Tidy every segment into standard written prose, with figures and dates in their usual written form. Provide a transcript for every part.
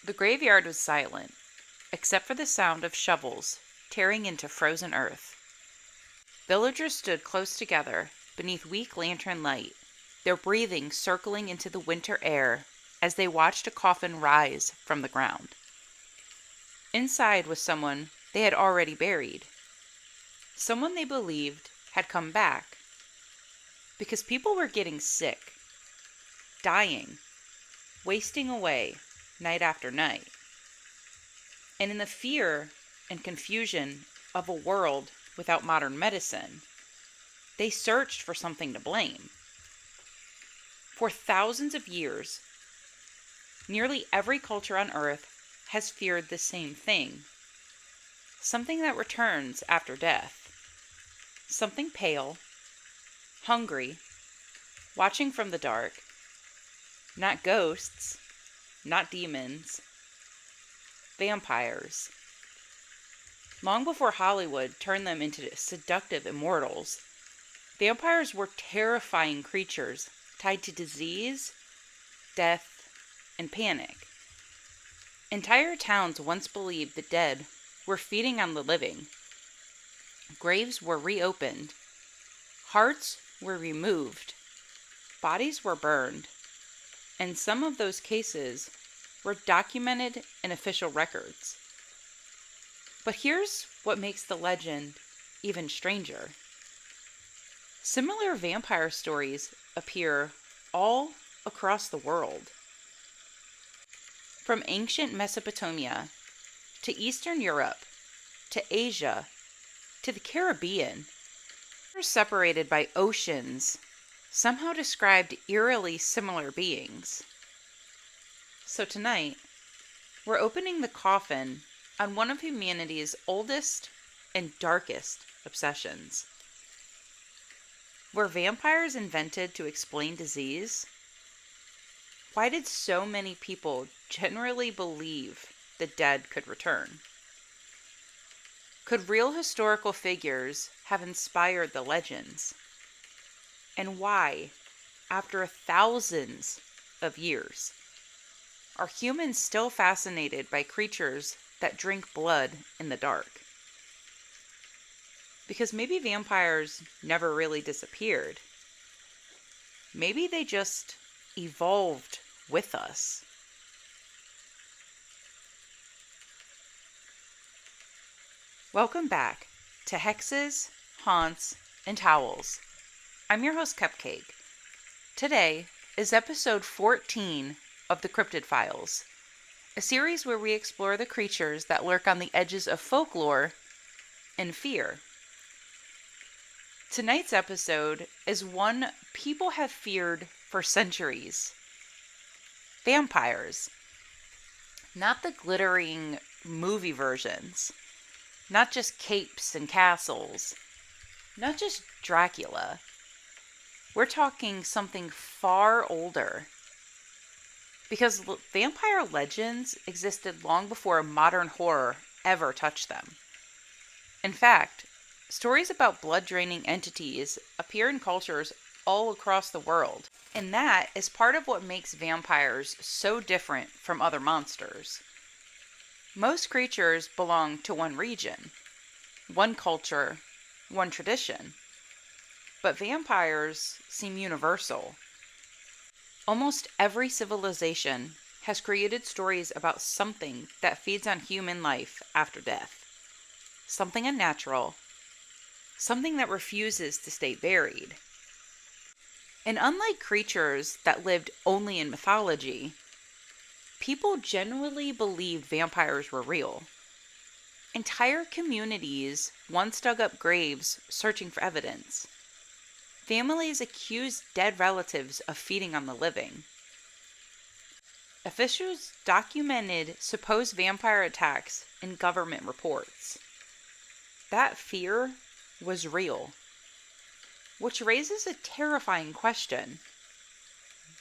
The graveyard was silent, except for the sound of shovels tearing into frozen earth. Villagers stood close together beneath weak lantern light, their breathing circling into the winter air as they watched a coffin rise from the ground. Inside was someone they had already buried, someone they believed had come back, because people were getting sick, dying, wasting away night after night. And in the fear and confusion of a world without modern medicine, they searched for something to blame. For thousands of years, nearly every culture on Earth has feared the same thing. Something that returns after death. Something pale, hungry, watching from the dark. Not ghosts, not demons. Vampires. Long before Hollywood turned them into seductive immortals, vampires were terrifying creatures tied to disease, death, and panic. Entire towns once believed the dead were feeding on the living. Graves were reopened, hearts were removed, bodies were burned, and some of those cases were documented in official records. But here's what makes the legend even stranger. Similar vampire stories appear all across the world. From ancient Mesopotamia to Eastern Europe to Asia to the Caribbean, they're separated by oceans, somehow described eerily similar beings. So tonight, we're opening the coffin on one of humanity's oldest and darkest obsessions. Were vampires invented to explain disease? Why did so many people generally believe the dead could return? Could real historical figures have inspired the legends? And why, after thousands of years, are humans still fascinated by creatures that drink blood in the dark? Because maybe vampires never really disappeared. Maybe they just evolved with us. Welcome back to Hexes, Haunts, and Howls. I'm your host, Cupcake. Today is episode 14 of the Cryptid Files, a series where we explore the creatures that lurk on the edges of folklore and fear. Tonight's episode is one people have feared for centuries. Vampires. Not the glittering movie versions. Not just capes and castles. Not just Dracula. We're talking something far older. Because vampire legends existed long before modern horror ever touched them. In fact, stories about blood-draining entities appear in cultures all across the world. And that is part of what makes vampires so different from other monsters. Most creatures belong to one region, one culture, one tradition. But vampires seem universal. Almost every civilization has created stories about something that feeds on human life after death. Something unnatural. Something that refuses to stay buried. And unlike creatures that lived only in mythology, people generally believed vampires were real. Entire communities once dug up graves searching for evidence. Families accused dead relatives of feeding on the living. Officials documented supposed vampire attacks in government reports. That fear was real. Which raises a terrifying question.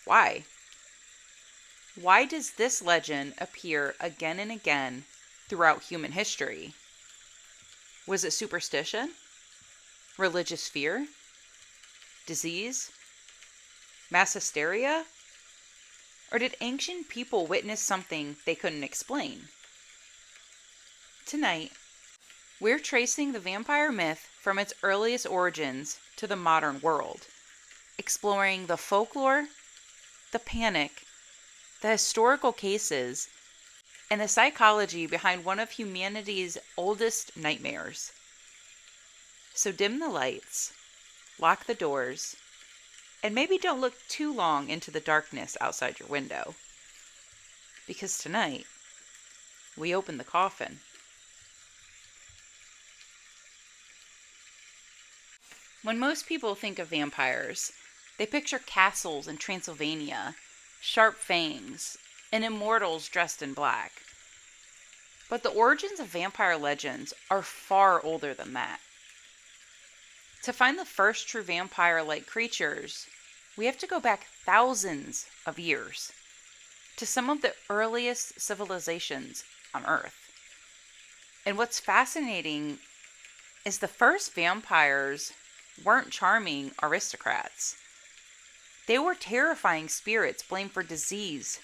Why? Why does this legend appear again and again throughout human history? Was it superstition? Religious fear? Disease? Mass hysteria? Or did ancient people witness something they couldn't explain? Tonight, we're tracing the vampire myth from its earliest origins to the modern world, exploring the folklore, the panic, the historical cases, and the psychology behind one of humanity's oldest nightmares. So dim the lights, lock the doors, and maybe don't look too long into the darkness outside your window. Because tonight, we open the coffin. When most people think of vampires, they picture castles in Transylvania, sharp fangs, and immortals dressed in black. But the origins of vampire legends are far older than that. To find the first true vampire-like creatures, we have to go back thousands of years to some of the earliest civilizations on Earth. And what's fascinating is the first vampires weren't charming aristocrats. They were terrifying spirits blamed for disease,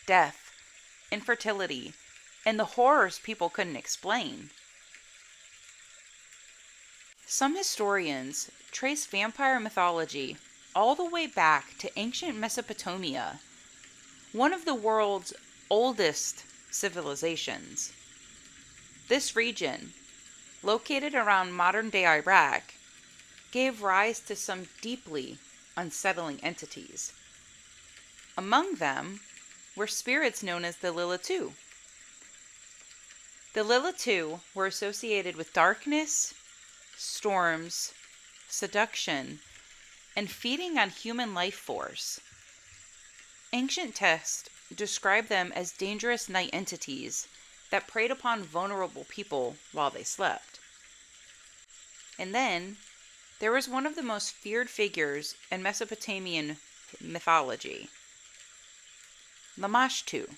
death, infertility, and the horrors people couldn't explain. Some historians trace vampire mythology all the way back to ancient Mesopotamia, one of the world's oldest civilizations. This region, located around modern-day Iraq, gave rise to some deeply unsettling entities. Among them were spirits known as the Lilitu. The Lilitu were associated with darkness, storms, seduction, and feeding on human life force. Ancient texts describe them as dangerous night entities that preyed upon vulnerable people while they slept. And then, there was one of the most feared figures in Mesopotamian mythology, Lamashtu.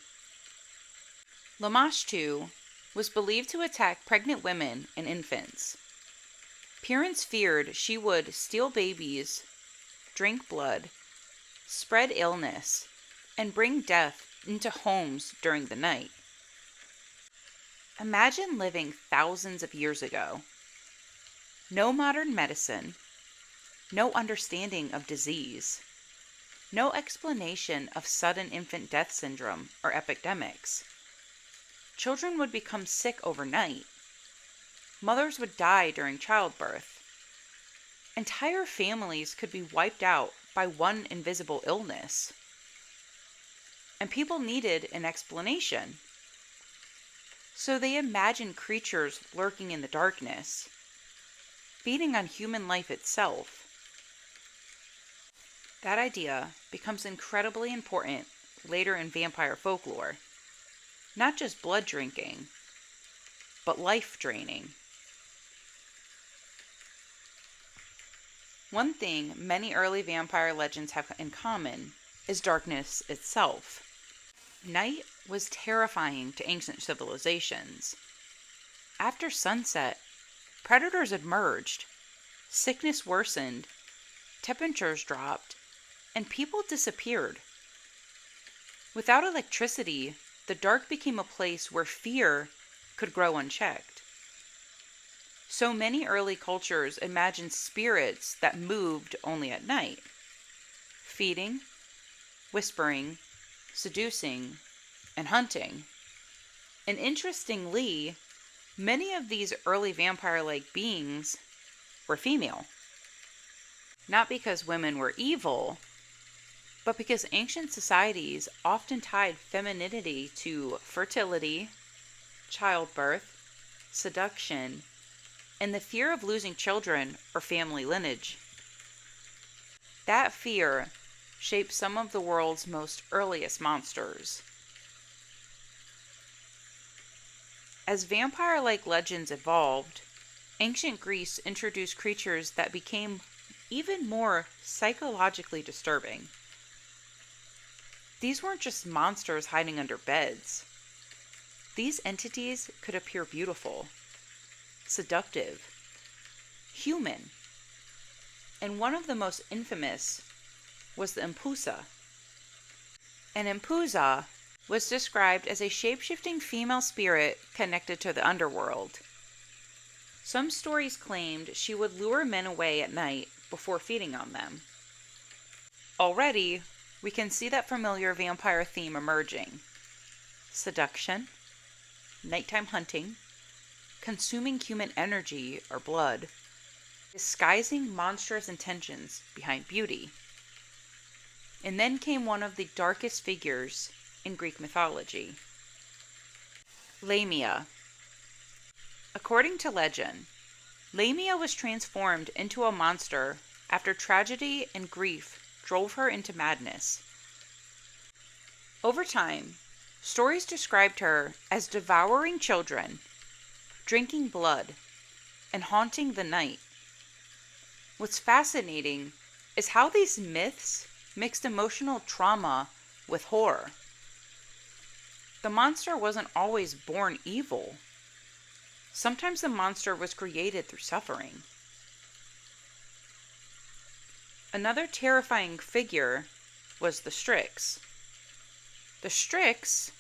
Lamashtu was believed to attack pregnant women and infants. Parents feared she would steal babies, drink blood, spread illness, and bring death into homes during the night. Imagine living thousands of years ago. No modern medicine, no understanding of disease, no explanation of sudden infant death syndrome or epidemics. Children would become sick overnight. Mothers would die during childbirth. Entire families could be wiped out by one invisible illness. And people needed an explanation. So they imagined creatures lurking in the darkness, feeding on human life itself. That idea becomes incredibly important later in vampire folklore. Not just blood drinking, but life draining. One thing many early vampire legends have in common is darkness itself. Night was terrifying to ancient civilizations. After sunset, predators emerged, sickness worsened, temperatures dropped, and people disappeared. Without electricity, the dark became a place where fear could grow unchecked. So many early cultures imagined spirits that moved only at night, feeding, whispering, seducing, and hunting. And interestingly, many of these early vampire-like beings were female. Not because women were evil, but because ancient societies often tied femininity to fertility, childbirth, seduction, and the fear of losing children or family lineage. That fear shaped some of the world's most earliest monsters. As vampire-like legends evolved, ancient Greece introduced creatures that became even more psychologically disturbing. These weren't just monsters hiding under beds. These entities could appear beautiful, seductive, human, and one of the most infamous was the Empusa. and Impuza was described as a shape-shifting female spirit connected to the underworld. Some stories claimed she would lure men away at night before feeding on them. Already, we can see that familiar vampire theme emerging. Seduction, nighttime hunting, consuming human energy or blood, disguising monstrous intentions behind beauty. And then came one of the darkest figures in Greek mythology, Lamia. According to legend, Lamia was transformed into a monster after tragedy and grief drove her into madness. Over time, stories described her as devouring children, drinking blood, and haunting the night. What's fascinating is how these myths mixed emotional trauma with horror. The monster wasn't always born evil. Sometimes the monster was created through suffering. Another terrifying figure was the Strix. The Strix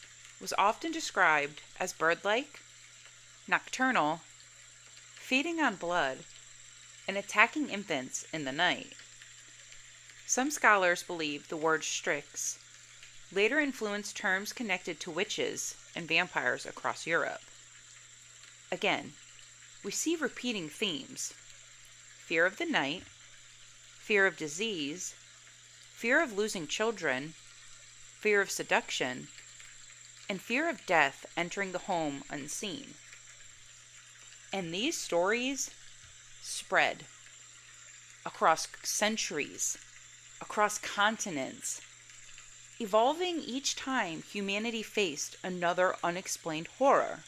was often described as bird-like, nocturnal, feeding on blood, and attacking infants in the night. Some scholars believe the word Strix later influenced terms connected to witches and vampires across Europe. Again, we see repeating themes: fear of the night, fear of disease, fear of losing children, fear of seduction, and fear of death entering the home unseen. And these stories spread across centuries, across continents, evolving each time humanity faced another unexplained horror.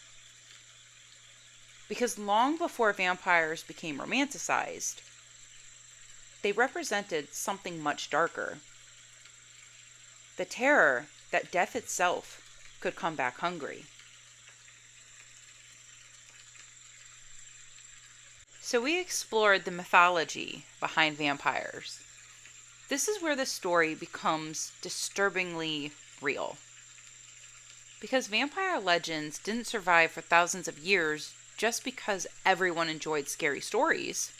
Because long before vampires became romanticized, they represented something much darker. The terror that death itself could come back hungry. So we explored the mythology behind vampires. This is where the story becomes disturbingly real. Because vampire legends didn't survive for thousands of years just because everyone enjoyed scary stories.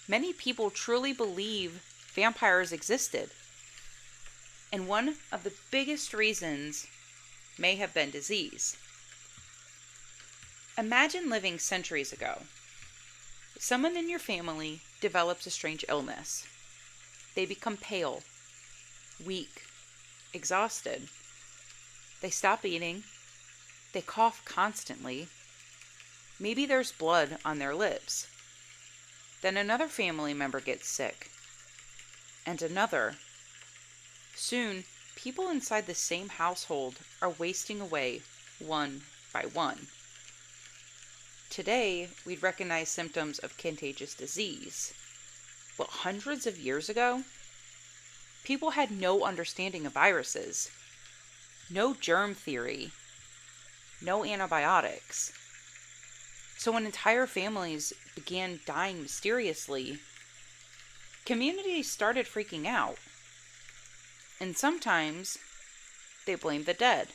Many people truly believe vampires existed. And one of the biggest reasons may have been disease. Imagine living centuries ago. Someone in your family develops a strange illness. They become pale, weak, exhausted. They stop eating. They cough constantly. Maybe there's blood on their lips. Then another family member gets sick. And another. Soon, people inside the same household are wasting away one by one. Today, we'd recognize symptoms of contagious disease. But hundreds of years ago, people had no understanding of viruses, no germ theory, no antibiotics. So when entire families began dying mysteriously, communities started freaking out. And sometimes they blamed the dead.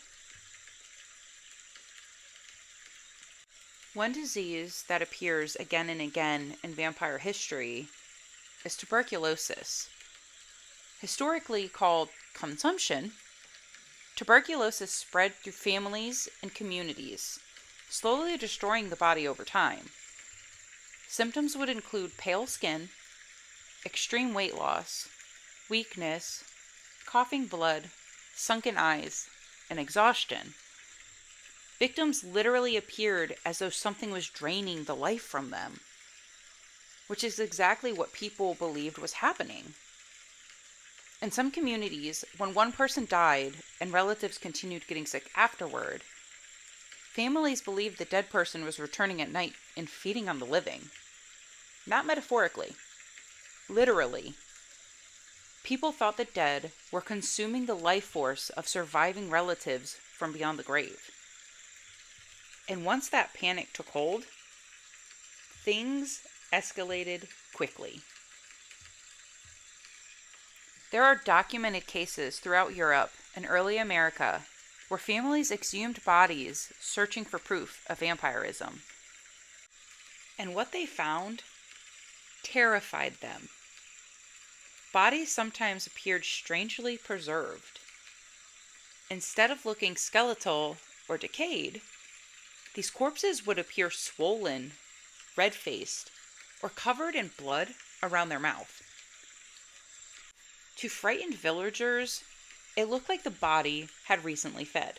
One disease that appears again and again in vampire history is tuberculosis. Historically called consumption, tuberculosis spread through families and communities, slowly destroying the body over time. Symptoms would include pale skin, extreme weight loss, weakness, coughing blood, sunken eyes, and exhaustion. Victims literally appeared as though something was draining the life from them, which is exactly what people believed was happening. In some communities, when one person died and relatives continued getting sick afterward, families believed the dead person was returning at night and feeding on the living. Not metaphorically, literally. People thought the dead were consuming the life force of surviving relatives from beyond the grave. And once that panic took hold, things escalated quickly. There are documented cases throughout Europe and early America where families exhumed bodies searching for proof of vampirism. And what they found terrified them. Bodies sometimes appeared strangely preserved. Instead of looking skeletal or decayed, these corpses would appear swollen, red-faced, or covered in blood around their mouth. To frightened villagers, it looked like the body had recently fed.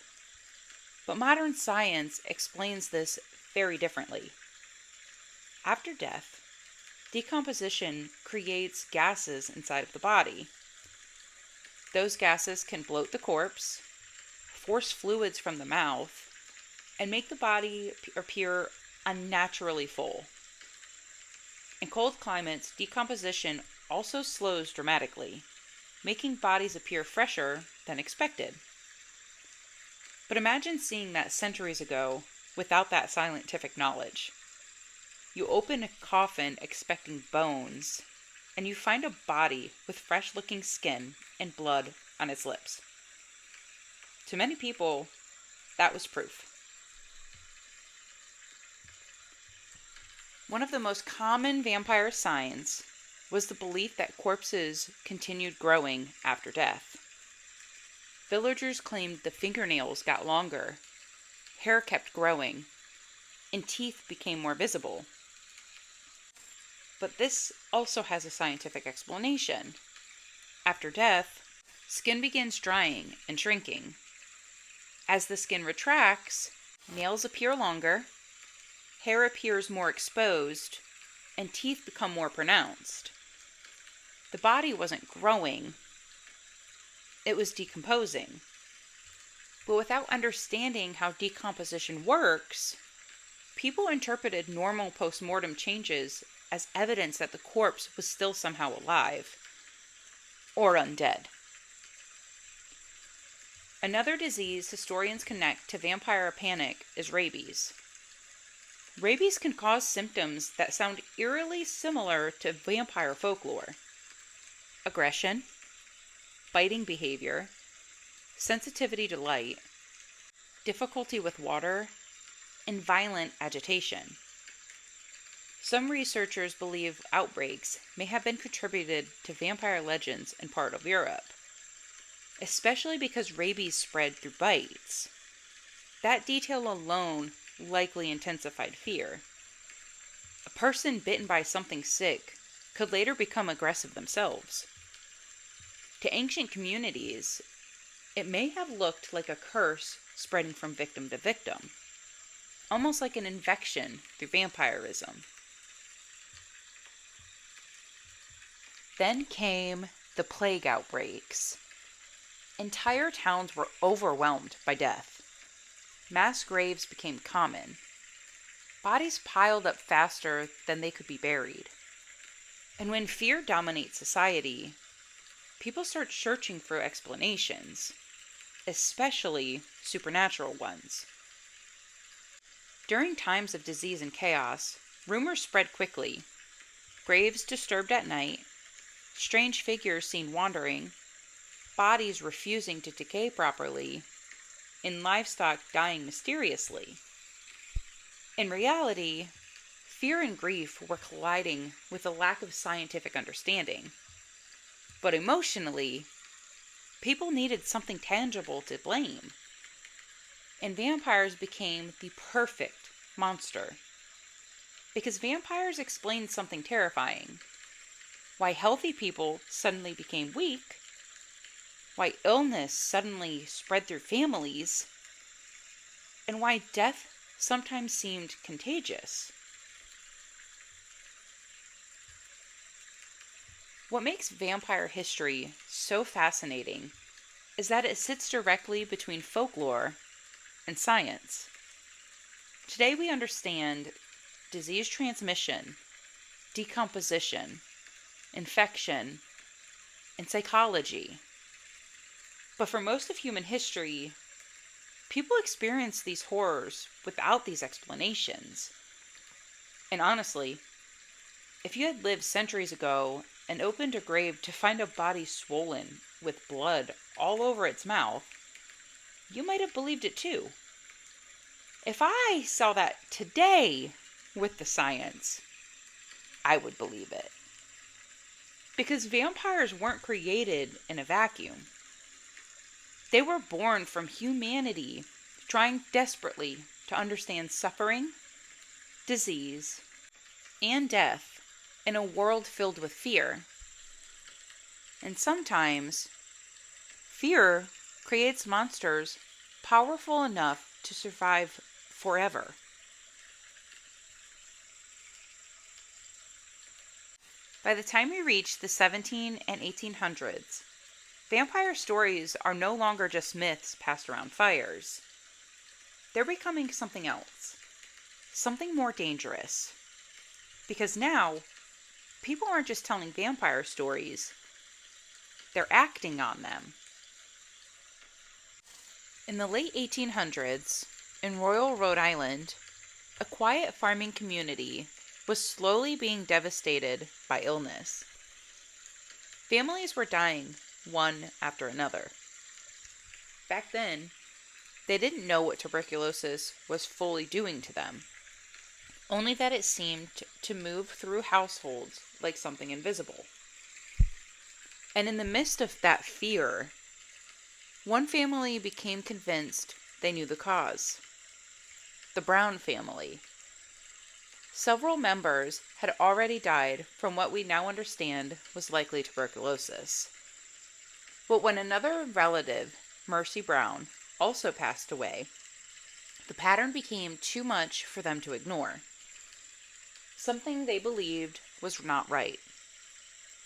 But modern science explains this very differently. After death, decomposition creates gases inside of the body. Those gases can bloat the corpse, force fluids from the mouth, and make the body appear unnaturally full. In cold climates, decomposition also slows dramatically, making bodies appear fresher than expected. But imagine seeing that centuries ago without that scientific knowledge. You open a coffin expecting bones, and you find a body with fresh-looking skin and blood on its lips. To many people, that was proof. One of the most common vampire signs was the belief that corpses continued growing after death. Villagers claimed the fingernails got longer, hair kept growing, and teeth became more visible. But this also has a scientific explanation. After death, skin begins drying and shrinking. As the skin retracts, nails appear longer, hair appears more exposed, and teeth become more pronounced. The body wasn't growing, it was decomposing. But without understanding how decomposition works, people interpreted normal post-mortem changes as evidence that the corpse was still somehow alive, or undead. Another disease historians connect to vampire panic is rabies. Rabies can cause symptoms that sound eerily similar to vampire folklore. Aggression, biting behavior, sensitivity to light, difficulty with water, and violent agitation. Some researchers believe outbreaks may have been contributed to vampire legends in part of Europe, especially because rabies spread through bites. That detail alone likely intensified fear. A person bitten by something sick could later become aggressive themselves. To ancient communities, it may have looked like a curse spreading from victim to victim, almost like an infection through vampirism. Then came the plague outbreaks. Entire towns were overwhelmed by death. Mass graves became common. Bodies piled up faster than they could be buried. And when fear dominates society, people start searching for explanations, especially supernatural ones. During times of disease and chaos, rumors spread quickly. Graves disturbed at night, strange figures seen wandering, bodies refusing to decay properly, and livestock dying mysteriously. In reality, fear and grief were colliding with a lack of scientific understanding. But emotionally, people needed something tangible to blame. And vampires became the perfect monster. Because vampires explained something terrifying. Why healthy people suddenly became weak, why illness suddenly spread through families, and why death sometimes seemed contagious. What makes vampire history so fascinating is that it sits directly between folklore and science. Today we understand disease transmission, decomposition, infection, and psychology. But for most of human history, people experienced these horrors without these explanations. And honestly, if you had lived centuries ago and opened a grave to find a body swollen with blood all over its mouth, you might have believed it too. If I saw that today with the science, I would believe it. Because vampires weren't created in a vacuum. They were born from humanity trying desperately to understand suffering, disease, and death in a world filled with fear. And sometimes, fear creates monsters powerful enough to survive forever. By the time we reach the 17 and 1800s, vampire stories are no longer just myths passed around fires. They're becoming something else, something more dangerous. Because now, people aren't just telling vampire stories, they're acting on them. In the late 1800s, in Royal, Rhode Island, a quiet farming community was slowly being devastated by illness. Families were dying one after another. Back then, they didn't know what tuberculosis was fully doing to them, only that it seemed to move through households like something invisible. And in the midst of that fear, one family became convinced they knew the cause. The Brown family. Several members had already died from what we now understand was likely tuberculosis. But when another relative, Mercy Brown, also passed away, the pattern became too much for them to ignore. Something they believed was not right.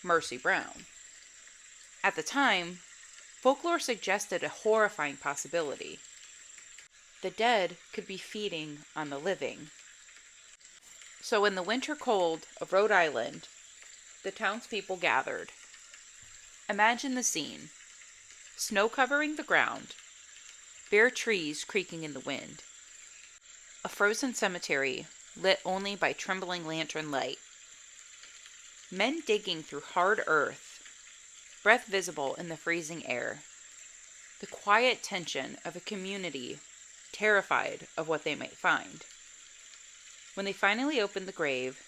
Mercy Brown. At the time, folklore suggested a horrifying possibility. The dead could be feeding on the living. So in the winter cold of Rhode Island, the townspeople gathered. Imagine the scene. Snow covering the ground, bare trees creaking in the wind, a frozen cemetery lit only by trembling lantern light, men digging through hard earth, breath visible in the freezing air, the quiet tension of a community terrified of what they might find. When they finally opened the grave,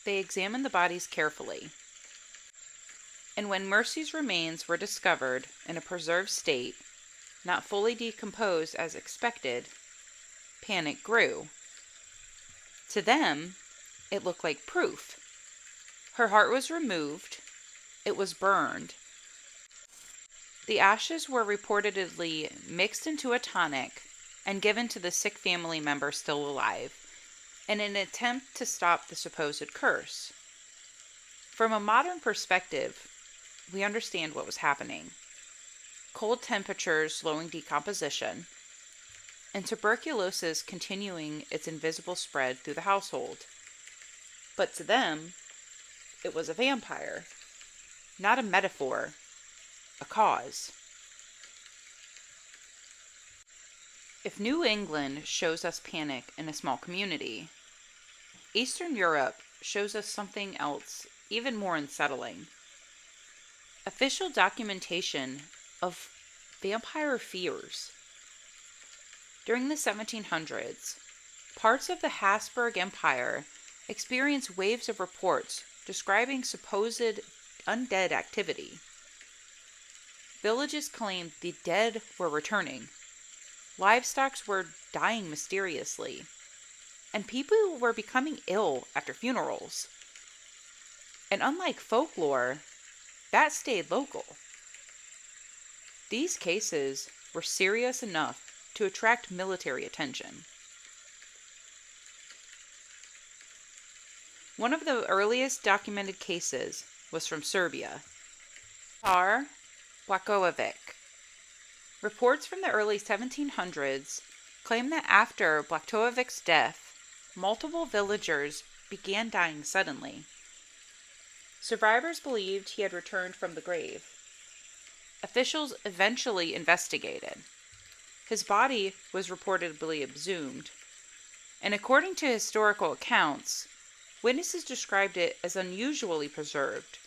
they examined the bodies carefully. And when Mercy's remains were discovered in a preserved state, not fully decomposed as expected, panic grew. To them, it looked like proof. Her heart was removed. It was burned. The ashes were reportedly mixed into a tonic and given to the sick family member still alive, in an attempt to stop the supposed curse. From a modern perspective, we understand what was happening. Cold temperatures slowing decomposition, and tuberculosis continuing its invisible spread through the household. But to them, it was a vampire, not a metaphor, a cause. If New England shows us panic in a small community, Eastern Europe shows us something else even more unsettling. Official documentation of vampire fears. During the 1700s, parts of the Habsburg Empire experienced waves of reports describing supposed undead activity. Villages claimed the dead were returning, livestock were dying mysteriously, and people were becoming ill after funerals. And unlike folklore, that stayed local. These cases were serious enough to attract military attention. One of the earliest documented cases was from Serbia. Tsar Blagojevic. Reports from the early 1700s claim that after Blagojevic's death, multiple villagers began dying suddenly. Survivors believed he had returned from the grave. Officials eventually investigated. His body was reportedly exhumed, and according to historical accounts, witnesses described it as unusually preserved,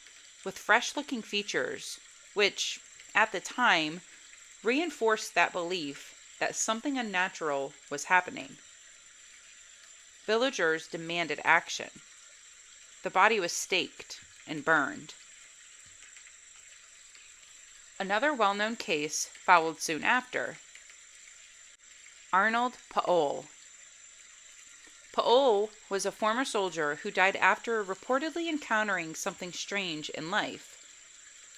with fresh-looking features, which, at the time, reinforced that belief that something unnatural was happening. Villagers demanded action. The body was staked and burned. Another well-known case followed soon after. Arnold Paul. Paul was a former soldier who died after reportedly encountering something strange in life.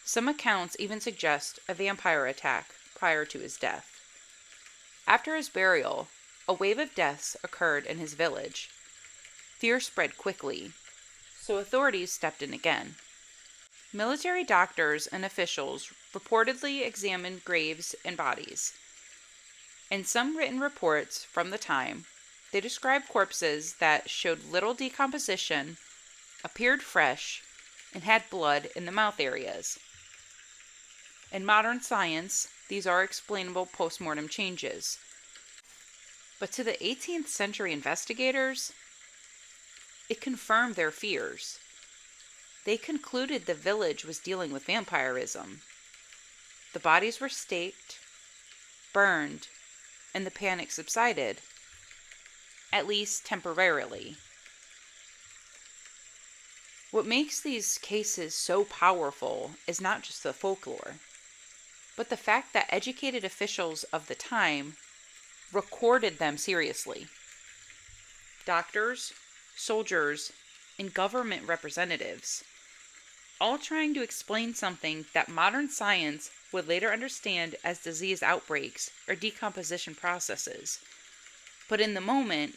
Some accounts even suggest a vampire attack prior to his death. After his burial, a wave of deaths occurred in his village. Fear spread quickly, so authorities stepped in again. Military doctors and officials reportedly examined graves and bodies. In some written reports from the time, they described corpses that showed little decomposition, appeared fresh, and had blood in the mouth areas. In modern science, these are explainable postmortem changes. But to the 18th century investigators, it confirmed their fears. They concluded the village was dealing with vampirism. The bodies were staked, burned, and the panic subsided, at least temporarily. What makes these cases so powerful is not just the folklore, but the fact that educated officials of the time recorded them seriously. Doctors, soldiers, and government representatives, all trying to explain something that modern science would later understand as disease outbreaks or decomposition processes. But in the moment,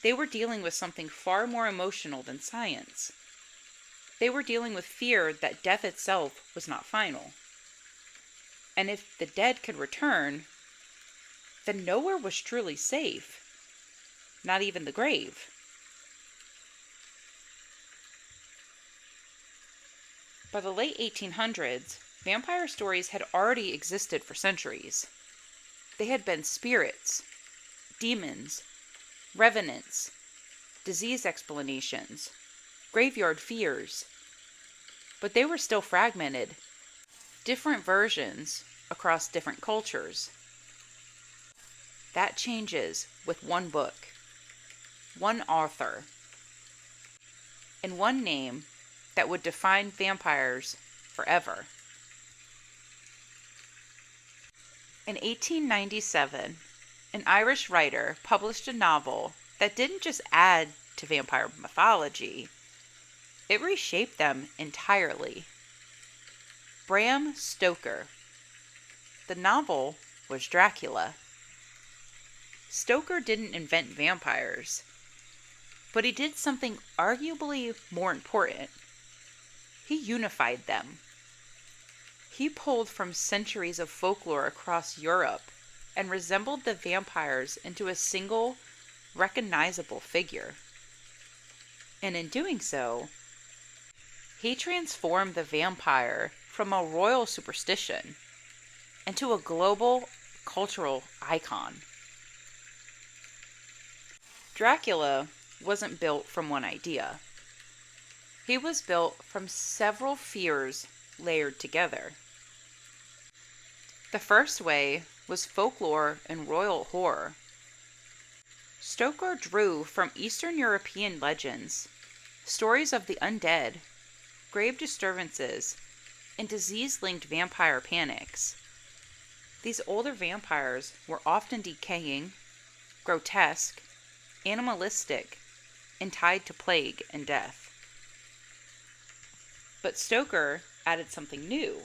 they were dealing with something far more emotional than science. They were dealing with fear that death itself was not final. And if the dead could return, then nowhere was truly safe, not even the grave. By the late 1800s, vampire stories had already existed for centuries. They had been spirits, demons, revenants, disease explanations, graveyard fears, but they were still fragmented, different versions across different cultures. That changes with one book, one author, and one name that would define vampires forever. In 1897, an Irish writer published a novel that didn't just add to vampire mythology, it reshaped them entirely. Bram Stoker. The novel was Dracula. Stoker didn't invent vampires, but he did something arguably more important. He unified them. He pulled from centuries of folklore across Europe and resembled the vampires into a single, recognizable figure. And in doing so, he transformed the vampire from a royal superstition into a global cultural icon. Dracula wasn't built from one idea. He was built from several fears layered together. The first way was folklore and royal horror. Stoker drew from Eastern European legends, stories of the undead, grave disturbances, and disease-linked vampire panics. These older vampires were often decaying, grotesque, animalistic, and tied to plague and death. But Stoker added something new.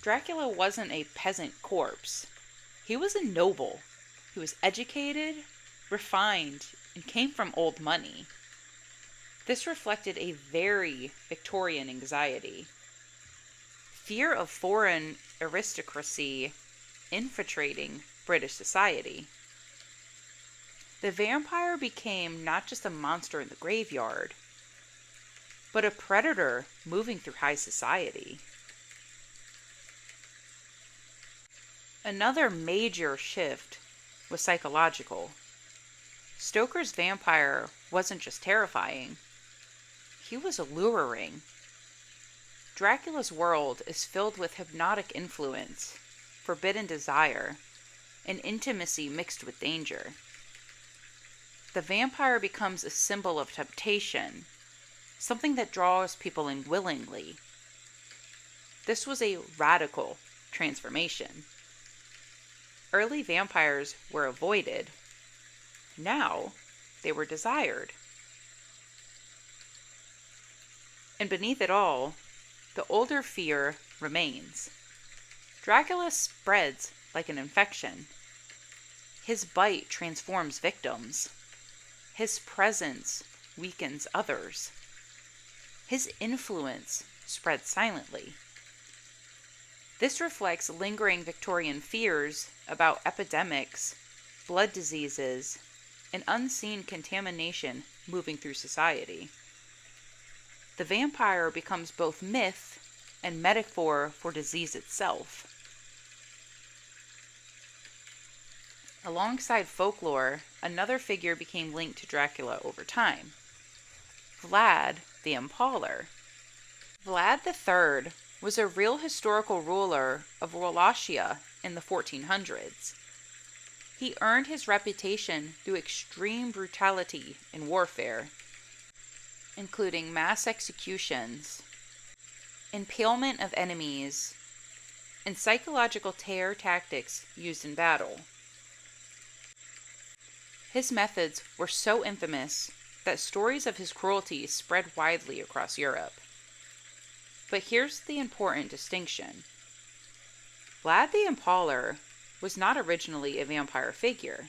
Dracula wasn't a peasant corpse. He was a noble who was educated, refined, and came from old money. This reflected a very Victorian anxiety. Fear of foreign aristocracy infiltrating British society. The vampire became not just a monster in the graveyard, but a predator moving through high society. Another major shift was psychological. Stoker's vampire wasn't just terrifying, he was alluring. Dracula's world is filled with hypnotic influence, forbidden desire, and intimacy mixed with danger. The vampire becomes a symbol of temptation, something that draws people in willingly. This was a radical transformation. Early vampires were avoided. Now, they were desired. And beneath it all, the older fear remains. Dracula spreads like an infection. His bite transforms victims. His presence weakens others. His influence spreads silently. This reflects lingering Victorian fears about epidemics, blood diseases, and unseen contamination moving through society. The vampire becomes both myth and metaphor for disease itself. Alongside folklore, another figure became linked to Dracula over time: Vlad the Impaler. Vlad III was a real historical ruler of Wallachia in the 1400s. He earned his reputation through extreme brutality in warfare, including mass executions, impalement of enemies, and psychological terror tactics used in battle. His methods were so infamous that stories of his cruelty spread widely across Europe. But here's the important distinction. Vlad the Impaler was not originally a vampire figure.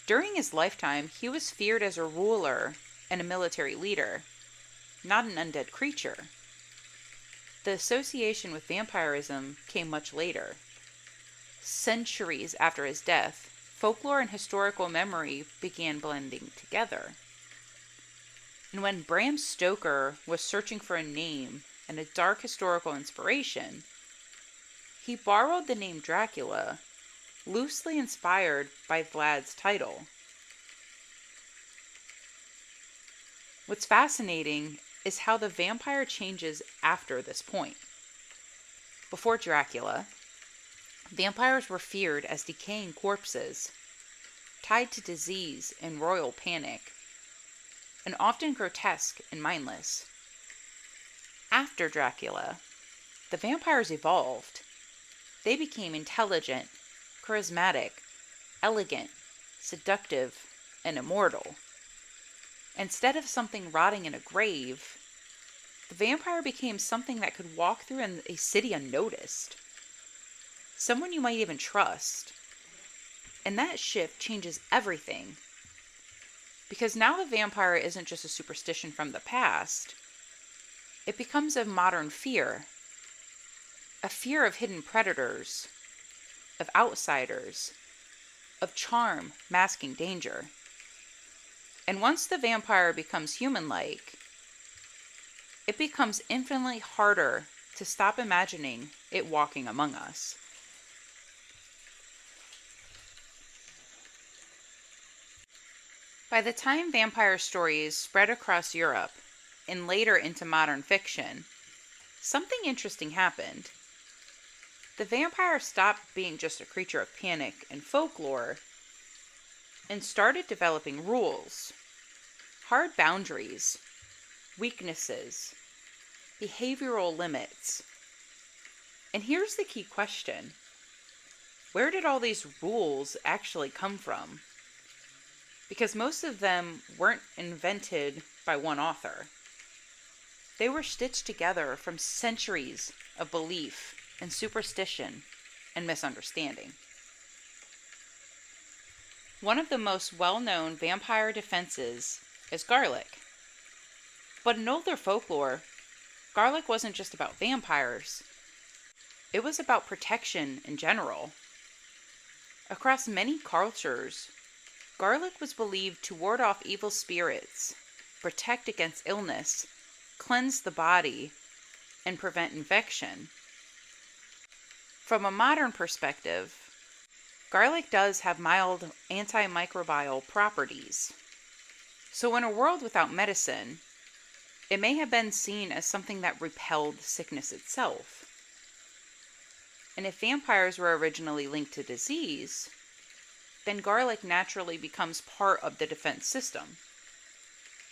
During his lifetime, he was feared as a ruler and a military leader, not an undead creature. The association with vampirism came much later. Centuries after his death, folklore and historical memory began blending together. And when Bram Stoker was searching for a name and a dark historical inspiration, he borrowed the name Dracula, loosely inspired by Vlad's title. What's fascinating is how the vampire changes after this point. Before Dracula, vampires were feared as decaying corpses, tied to disease and royal panic, and often grotesque and mindless. After Dracula, the vampires evolved. They became intelligent, charismatic, elegant, seductive, and immortal. Instead of something rotting in a grave, the vampire became something that could walk through a city unnoticed. Someone you might even trust. And that shift changes everything. Because now the vampire isn't just a superstition from the past. It becomes a modern fear. A fear of hidden predators, of outsiders, of charm masking danger. And once the vampire becomes human-like, it becomes infinitely harder to stop imagining it walking among us. By the time vampire stories spread across Europe and later into modern fiction, something interesting happened. The vampire stopped being just a creature of panic and folklore and started developing rules, hard boundaries, weaknesses, behavioral limits. And here's the key question. Where did all these rules actually come from? Because most of them weren't invented by one author. They were stitched together from centuries of belief and superstition and misunderstanding. One of the most well-known vampire defenses is garlic. But in older folklore, garlic wasn't just about vampires. It was about protection in general. Across many cultures, garlic was believed to ward off evil spirits, protect against illness, cleanse the body, and prevent infection. From a modern perspective, garlic does have mild antimicrobial properties. So in a world without medicine, It may have been seen as something that repelled sickness itself. And if vampires were originally linked to disease, then garlic naturally becomes part of the defense system.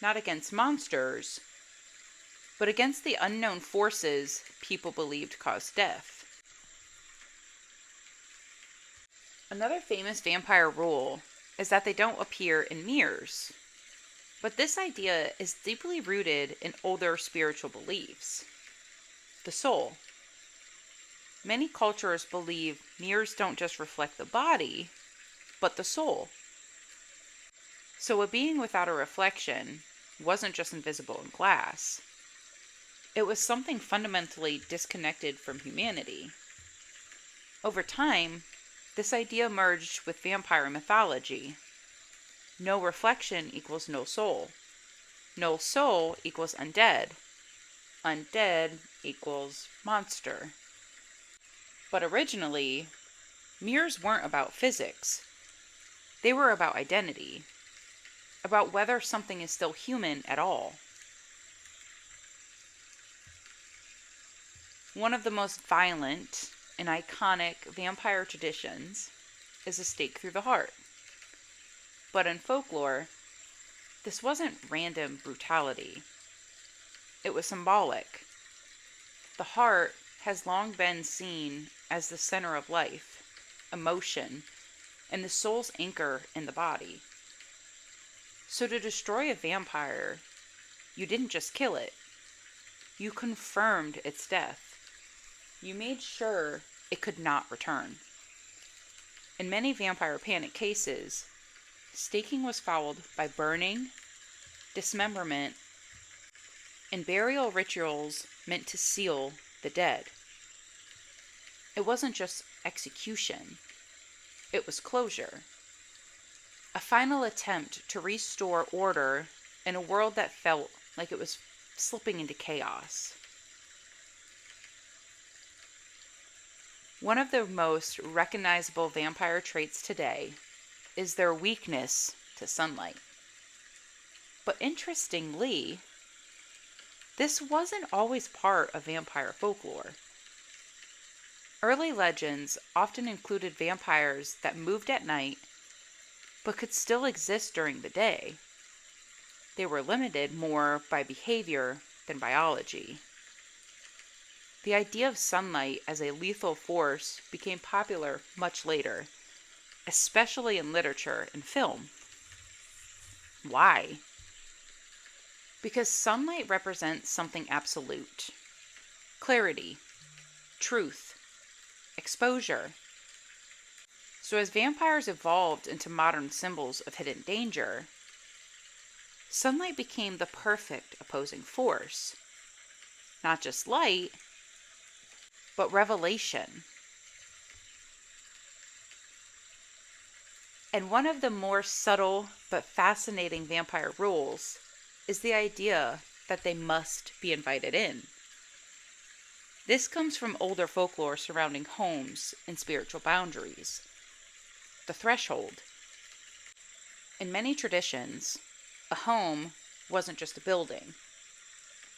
Not against monsters, but against the unknown forces people believed caused death. Another famous vampire rule is that they don't appear in mirrors. But this idea is deeply rooted in older spiritual beliefs. The soul. Many cultures believe mirrors don't just reflect the body, but the soul. So a being without a reflection wasn't just invisible in glass. It was something fundamentally disconnected from humanity. Over time, this idea merged with vampire mythology. No reflection equals no soul. No soul equals undead. Undead equals monster. But originally, mirrors weren't about physics. They were about identity. About whether something is still human at all. One of the most violent and iconic vampire traditions is a stake through the heart. But in folklore, this wasn't random brutality. It was symbolic. The heart has long been seen as the center of life, emotion, and the soul's anchor in the body. So to destroy a vampire, you didn't just kill it. You confirmed its death. You made sure it could not return. In many vampire panic cases, staking was followed by burning, dismemberment, and burial rituals meant to seal the dead. It wasn't just execution, it was closure. A final attempt to restore order in a world that felt like it was slipping into chaos. One of the most recognizable vampire traits today is their weakness to sunlight. But interestingly, this wasn't always part of vampire folklore. Early legends often included vampires that moved at night but could still exist during the day. They were limited more by behavior than biology. The idea of sunlight as a lethal force became popular much later, especially in literature and film. Why? Because sunlight represents something absolute. Clarity, truth, exposure. So as vampires evolved into modern symbols of hidden danger, sunlight became the perfect opposing force. Not just light, but revelation. And one of the more subtle but fascinating vampire rules is the idea that they must be invited in. This comes from older folklore surrounding homes and spiritual boundaries. The threshold. In many traditions, a home wasn't just a building.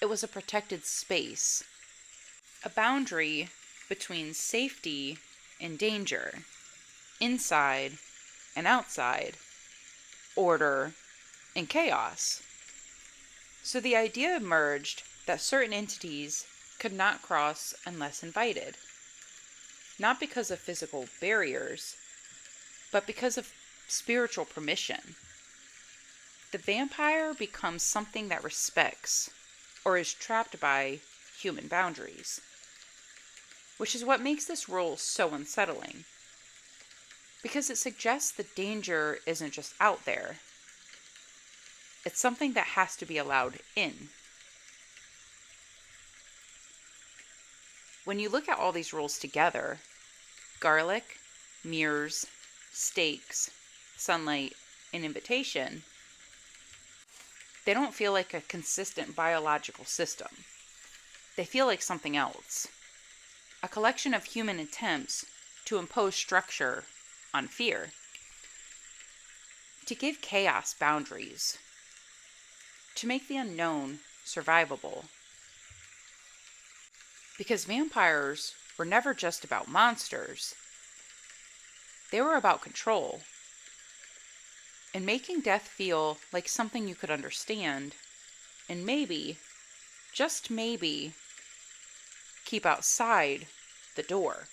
It was a protected space, a boundary between safety and danger, inside and outside, order and chaos. So the idea emerged that certain entities could not cross unless invited, not because of physical barriers, but because of spiritual permission. The vampire becomes something that respects or is trapped by human boundaries, which is what makes this rule so unsettling, because it suggests the danger isn't just out there. It's something that has to be allowed in. When you look at all these rules together, garlic, mirrors, stakes, sunlight, and invitation, they don't feel like a consistent biological system. They feel like something else. A collection of human attempts to impose structure on fear. To give chaos boundaries. To make the unknown survivable. Because vampires were never just about monsters, they were about control. And making death feel like something you could understand, and maybe, just maybe, keep outside the door.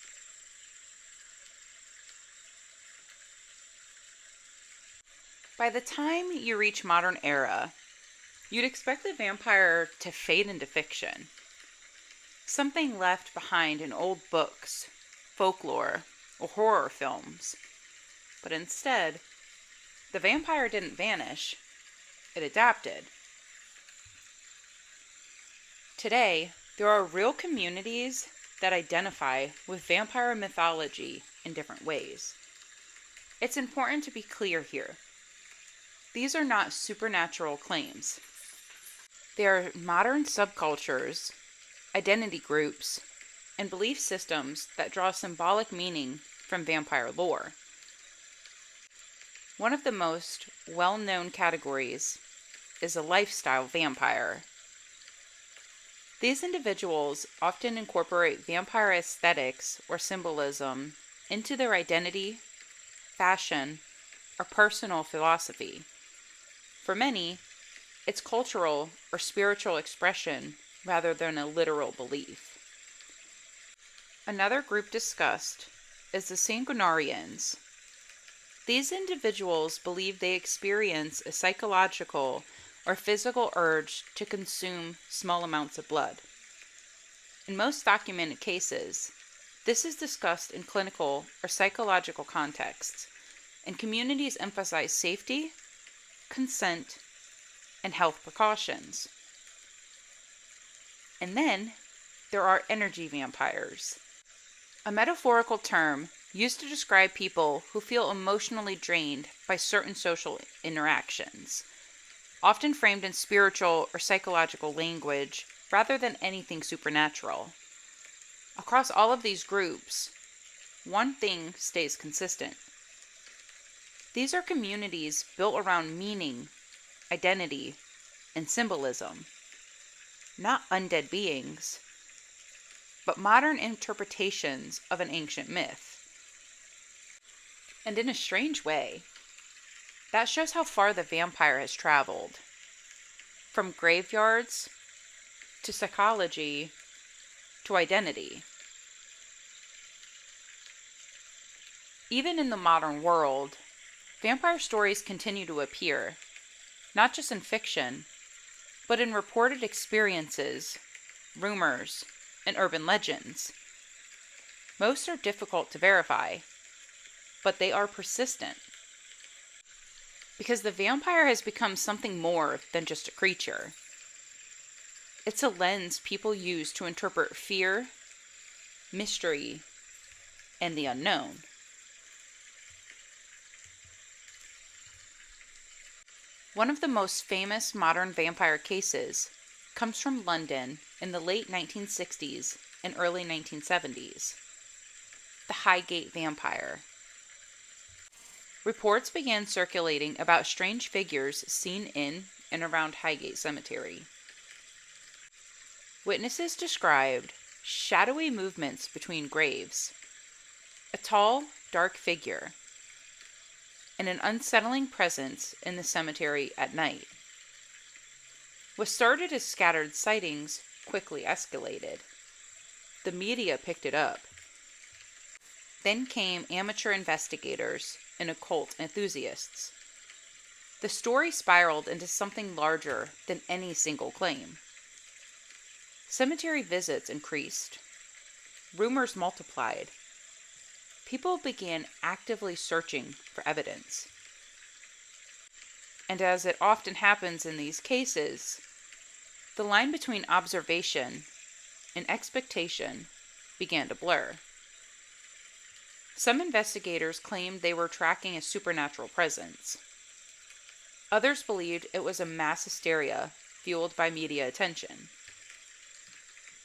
By the time you reach modern era, you'd expect the vampire to fade into fiction. Something left behind in old books, folklore, or horror films. But instead, the vampire didn't vanish, it adapted. Today, there are real communities that identify with vampire mythology in different ways. It's important to be clear here. These are not supernatural claims. They are modern subcultures, identity groups, and belief systems that draw symbolic meaning from vampire lore. One of the most well-known categories is a lifestyle vampire. These individuals often incorporate vampire aesthetics or symbolism into their identity, fashion, or personal philosophy. For many, it's cultural or spiritual expression rather than a literal belief. Another group discussed is the sanguinarians. These individuals believe they experience a psychological or physical urge to consume small amounts of blood. In most documented cases, this is discussed in clinical or psychological contexts, and communities emphasize safety, consent, and health precautions. And then there are energy vampires, a metaphorical term used to describe people who feel emotionally drained by certain social interactions, often framed in spiritual or psychological language rather than anything supernatural. Across all of these groups, one thing stays consistent. These are communities built around meaning, identity, and symbolism. Not undead beings, but modern interpretations of an ancient myth. And in a strange way, that shows how far the vampire has traveled. From graveyards, to psychology, to identity. Even in the modern world, vampire stories continue to appear, not just in fiction, but in reported experiences, rumors, and urban legends. Most are difficult to verify, but they are persistent. Because the vampire has become something more than just a creature. It's a lens people use to interpret fear, mystery, and the unknown. One of the most famous modern vampire cases comes from London in the late 1960s and early 1970s. The Highgate Vampire. Reports began circulating about strange figures seen in and around Highgate Cemetery. Witnesses described shadowy movements between graves, a tall, dark figure, and an unsettling presence in the cemetery at night. What started as scattered sightings quickly escalated. The media picked it up. Then came amateur investigators and occult enthusiasts. The story spiraled into something larger than any single claim. Cemetery visits increased. Rumors multiplied. People began actively searching for evidence. And as it often happens in these cases, the line between observation and expectation began to blur. Some investigators claimed they were tracking a supernatural presence. Others believed it was a mass hysteria fueled by media attention.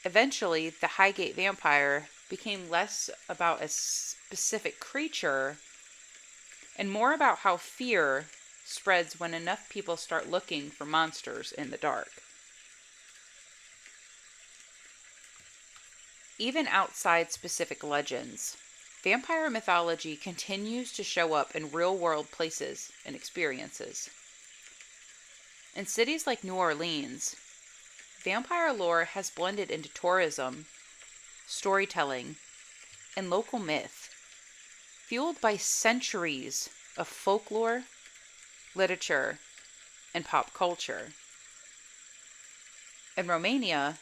Eventually, the Highgate Vampire became less about a specific creature and more about how fear spreads when enough people start looking for monsters in the dark. Even outside specific legends, vampire mythology continues to show up in real world places and experiences. In cities like New Orleans, vampire lore has blended into tourism, storytelling, and local myth, fueled by centuries of folklore, literature, and pop culture. In Romania,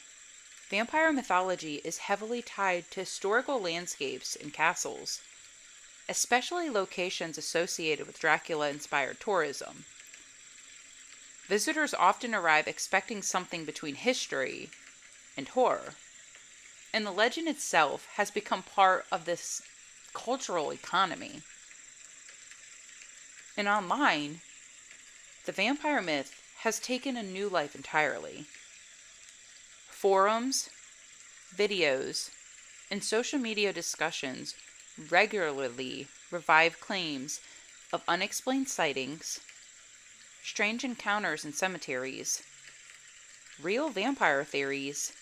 vampire mythology is heavily tied to historical landscapes and castles, especially locations associated with Dracula-inspired tourism. Visitors often arrive expecting something between history and horror, and the legend itself has become part of this cultural economy. And online, the vampire myth has taken a new life entirely. Forums, videos, and social media discussions regularly revive claims of unexplained sightings, strange encounters in cemeteries, real vampire theories,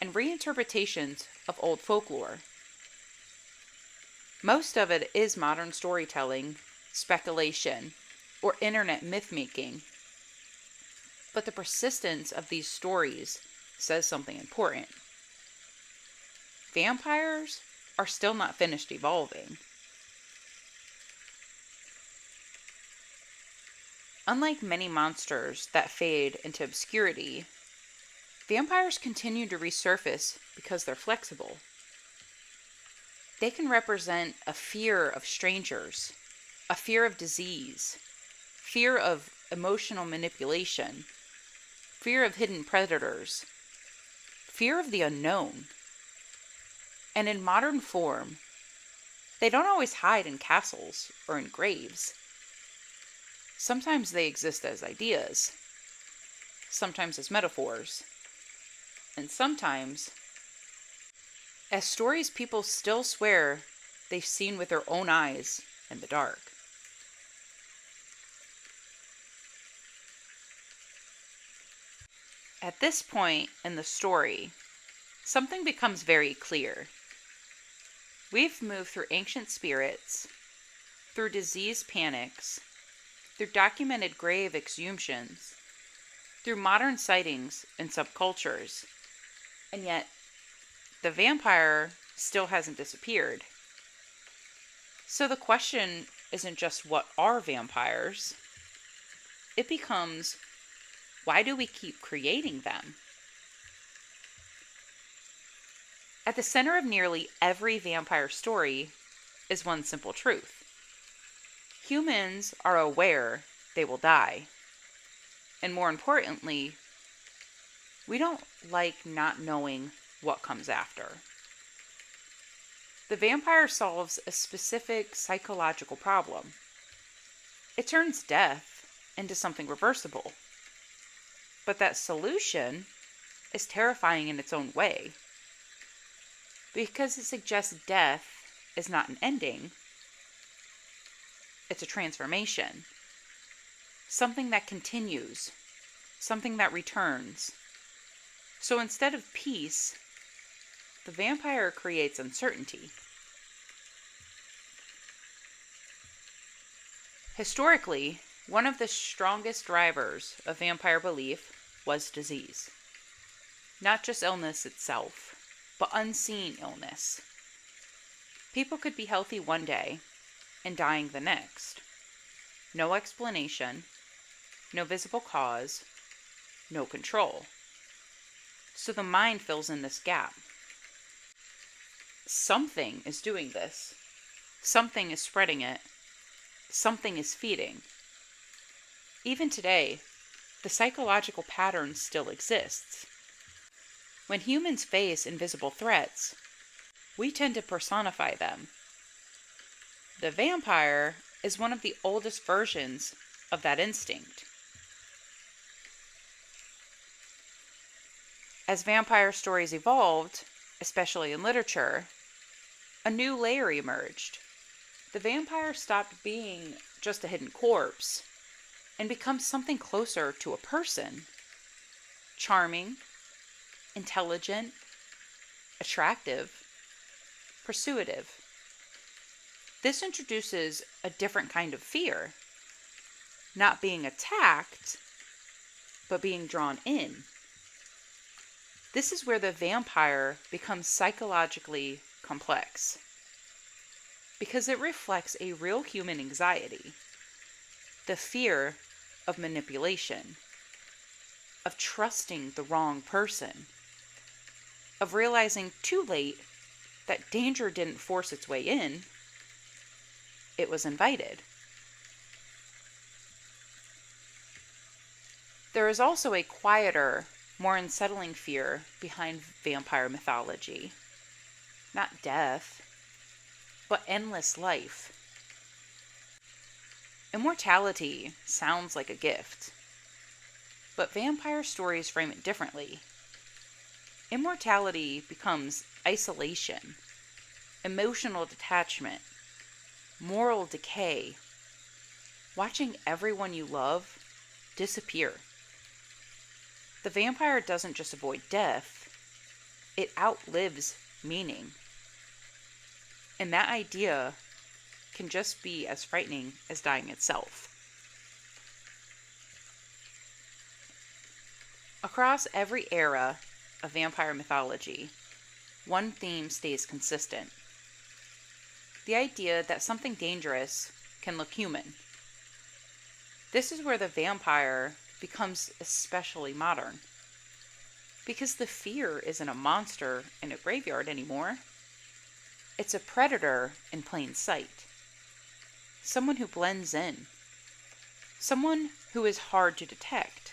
and reinterpretations of old folklore. Most of it is modern storytelling, speculation, or internet myth-making, but the persistence of these stories says something important. Vampires are still not finished evolving. Unlike many monsters that fade into obscurity, vampires continue to resurface because they're flexible. They can represent a fear of strangers, a fear of disease, fear of emotional manipulation, fear of hidden predators, fear of the unknown. And in modern form, they don't always hide in castles or in graves. Sometimes they exist as ideas, sometimes as metaphors, and sometimes as stories people still swear they've seen with their own eyes in the dark. At this point in the story, something becomes very clear. We've moved through ancient spirits, through disease panics, through documented grave exhumations, through modern sightings and subcultures, and yet the vampire still hasn't disappeared. So the question isn't just what are vampires? It becomes, why do we keep creating them? At the center of nearly every vampire story is one simple truth. Humans are aware they will die. And more importantly, we don't like not knowing what comes after. The vampire solves a specific psychological problem. It turns death into something reversible. But that solution is terrifying in its own way, because it suggests death is not an ending, it's a transformation. Something that continues, something that returns. So instead of peace, the vampire creates uncertainty. Historically, one of the strongest drivers of vampire belief was disease. Not just illness itself, but unseen illness. People could be healthy one day and dying the next. No explanation, no visible cause, no control. So the mind fills in this gap. Something is doing this. Something is spreading it. Something is feeding. Even today, the psychological pattern still exists. When humans face invisible threats, we tend to personify them. The vampire is one of the oldest versions of that instinct. As vampire stories evolved, especially in literature, a new layer emerged. The vampire stopped being just a hidden corpse and becomes something closer to a person. Charming, intelligent, attractive, pursuative. This introduces a different kind of fear, not being attacked, but being drawn in. This is where the vampire becomes psychologically complex, because it reflects a real human anxiety, the fear of manipulation, of trusting the wrong person, of realizing too late that danger didn't force its way in, it was invited. There is also a quieter, more unsettling fear behind vampire mythology. Not death, but endless life. Immortality sounds like a gift, but vampire stories frame it differently. Immortality becomes isolation, emotional detachment, moral decay, watching everyone you love disappear. The vampire doesn't just avoid death, it outlives meaning. And that idea can just be as frightening as dying itself. Across every era of vampire mythology, one theme stays consistent. The idea that something dangerous can look human. This is where the vampire becomes especially modern, because the fear isn't a monster in a graveyard anymore. It's a predator in plain sight. Someone who blends in. Someone who is hard to detect.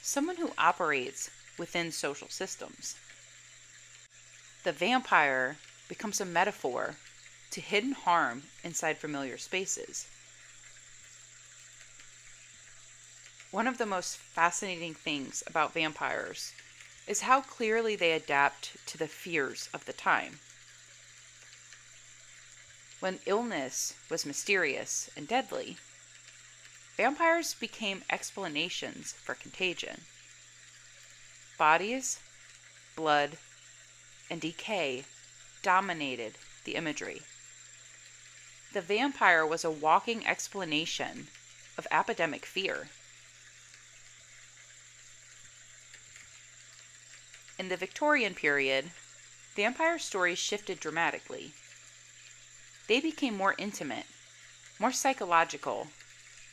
Someone who operates within social systems. The vampire becomes a metaphor to hidden harm inside familiar spaces. One of the most fascinating things about vampires is how clearly they adapt to the fears of the time. When illness was mysterious and deadly, vampires became explanations for contagion. Bodies, blood, and decay dominated the imagery. The vampire was a walking explanation of epidemic fear. In the Victorian period, vampire stories shifted dramatically. They became more intimate, more psychological,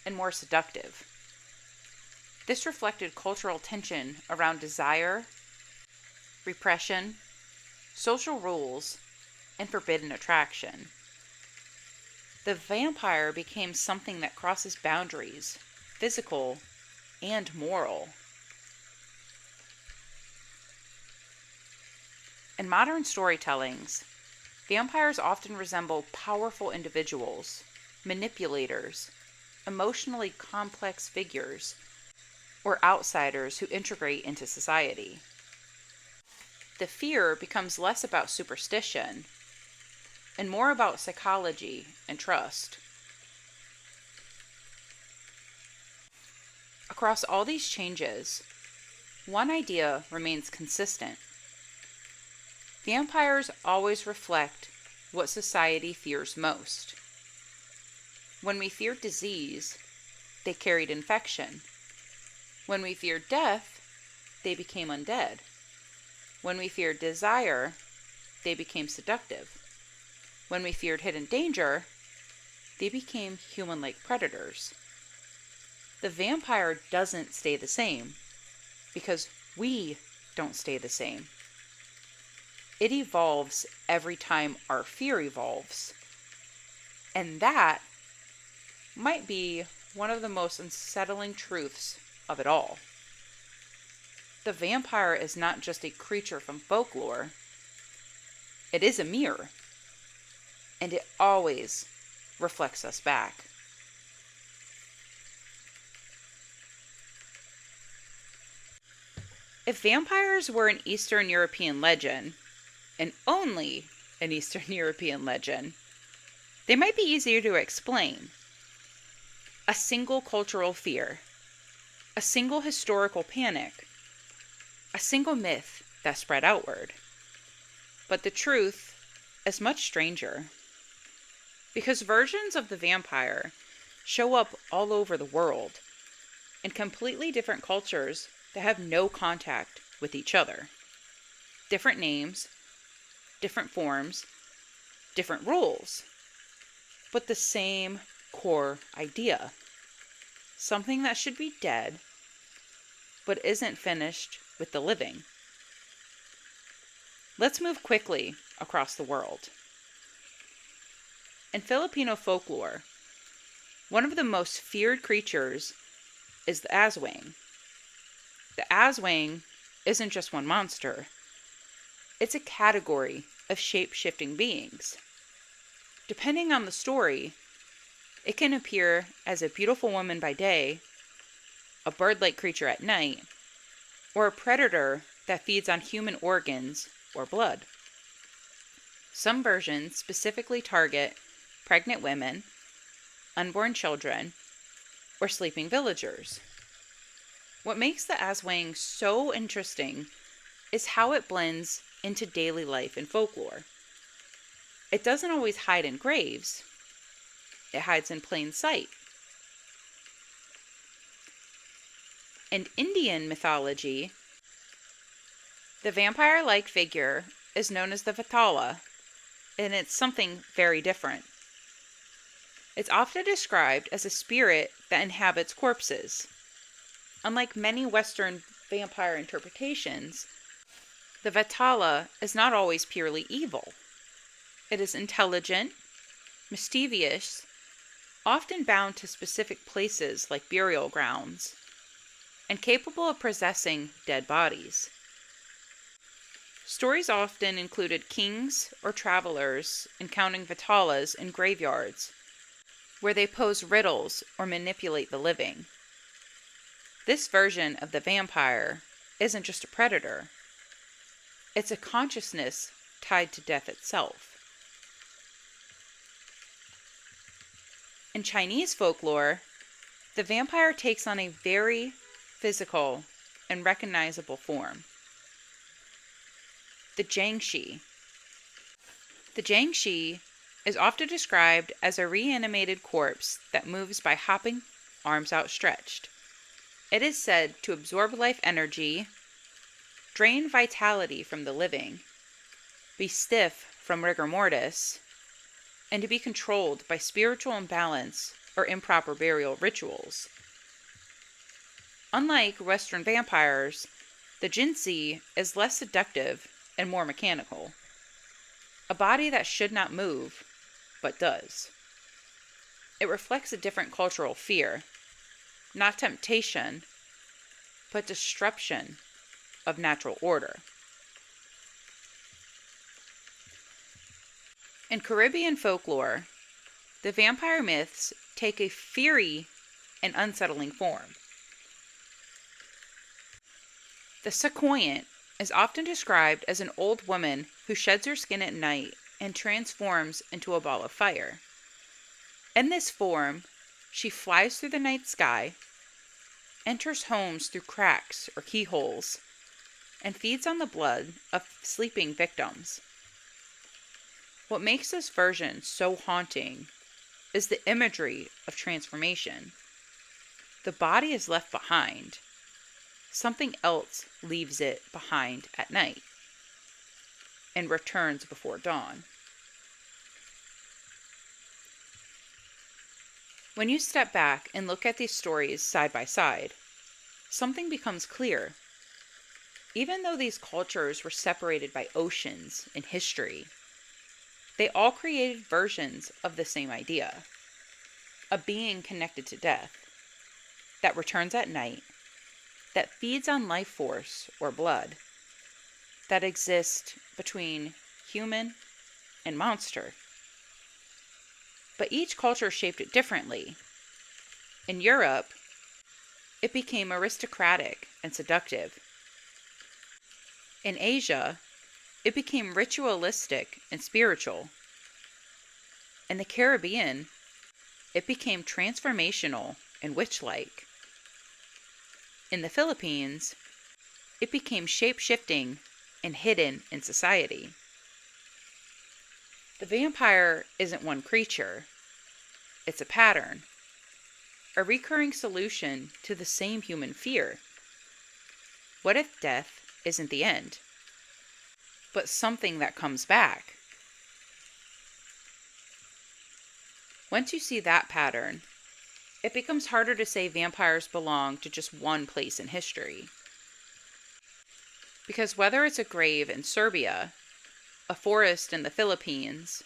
and more seductive. This reflected cultural tension around desire, repression, social rules, and forbidden attraction. The vampire became something that crosses boundaries, physical and moral. In modern storytellings, vampires often resemble powerful individuals, manipulators, emotionally complex figures, or outsiders who integrate into society. The fear becomes less about superstition and more about psychology and trust. Across all these changes, one idea remains consistent. Vampires always reflect what society fears most. When we feared disease, they carried infection. When we feared death, they became undead. When we feared desire, they became seductive. When we feared hidden danger, they became human-like predators. The vampire doesn't stay the same because we don't stay the same. It evolves every time our fear evolves. And that might be one of the most unsettling truths of it all. The vampire is not just a creature from folklore. It is a mirror. And it always reflects us back. If vampires were an Eastern European legend, and only an Eastern European legend, they might be easier to explain. A single cultural fear, a single historical panic, a single myth that spread outward. But the truth is much stranger. Because versions of the vampire show up all over the world in completely different cultures that have no contact with each other. Different names, different forms, different rules, but the same core idea. Something that should be dead, but isn't finished with the living. Let's move quickly across the world. In Filipino folklore, one of the most feared creatures is the aswang. The aswang isn't just one monster. It's a category of shape-shifting beings. Depending on the story, it can appear as a beautiful woman by day, a bird-like creature at night, or a predator that feeds on human organs or blood. Some versions specifically target pregnant women, unborn children, or sleeping villagers. What makes the aswang so interesting is how it blends into daily life and folklore. It doesn't always hide in graves. It hides in plain sight. In Indian mythology, the vampire-like figure is known as the Vatala, and it's something very different. It's often described as a spirit that inhabits corpses. Unlike many Western vampire interpretations, the Vatala is not always purely evil. It is intelligent, mischievous, often bound to specific places like burial grounds, and capable of possessing dead bodies. Stories often included kings or travelers encountering Vatalas in graveyards, where they pose riddles or manipulate the living. This version of the vampire isn't just a predator. It's a consciousness tied to death itself. In Chinese folklore, the vampire takes on a very physical and recognizable form. The Jiangshi. The Jiangshi is often described as a reanimated corpse that moves by hopping, arms outstretched. It is said to absorb life energy, drain vitality from the living, be stiff from rigor mortis, and to be controlled by spiritual imbalance or improper burial rituals. Unlike Western vampires, the Jinsi is less seductive and more mechanical. A body that should not move, but does. It reflects a different cultural fear, not temptation, but disruption of natural order. In Caribbean folklore, the vampire myths take a fiery and unsettling form. The sequoiant is often described as an old woman who sheds her skin at night and transforms into a ball of fire. In this form, she flies through the night sky, enters homes through cracks or keyholes, and feeds on the blood of sleeping victims. What makes this version so haunting is the imagery of transformation. The body is left behind. Something else leaves it behind at night and returns before dawn. When you step back and look at these stories side by side, something becomes clear. Even though these cultures were separated by oceans in history, they all created versions of the same idea. A being connected to death, that returns at night, that feeds on life force or blood, that exists between human and monster. But each culture shaped it differently. In Europe, it became aristocratic and seductive. In Asia, it became ritualistic and spiritual. In the Caribbean, it became transformational and witch-like. In the Philippines, it became shape-shifting and hidden in society. The vampire isn't one creature, it's a pattern, a recurring solution to the same human fear. What if death isn't the end, but something that comes back? Once you see that pattern, it becomes harder to say vampires belong to just one place in history. Because whether it's a grave in Serbia, a forest in the Philippines,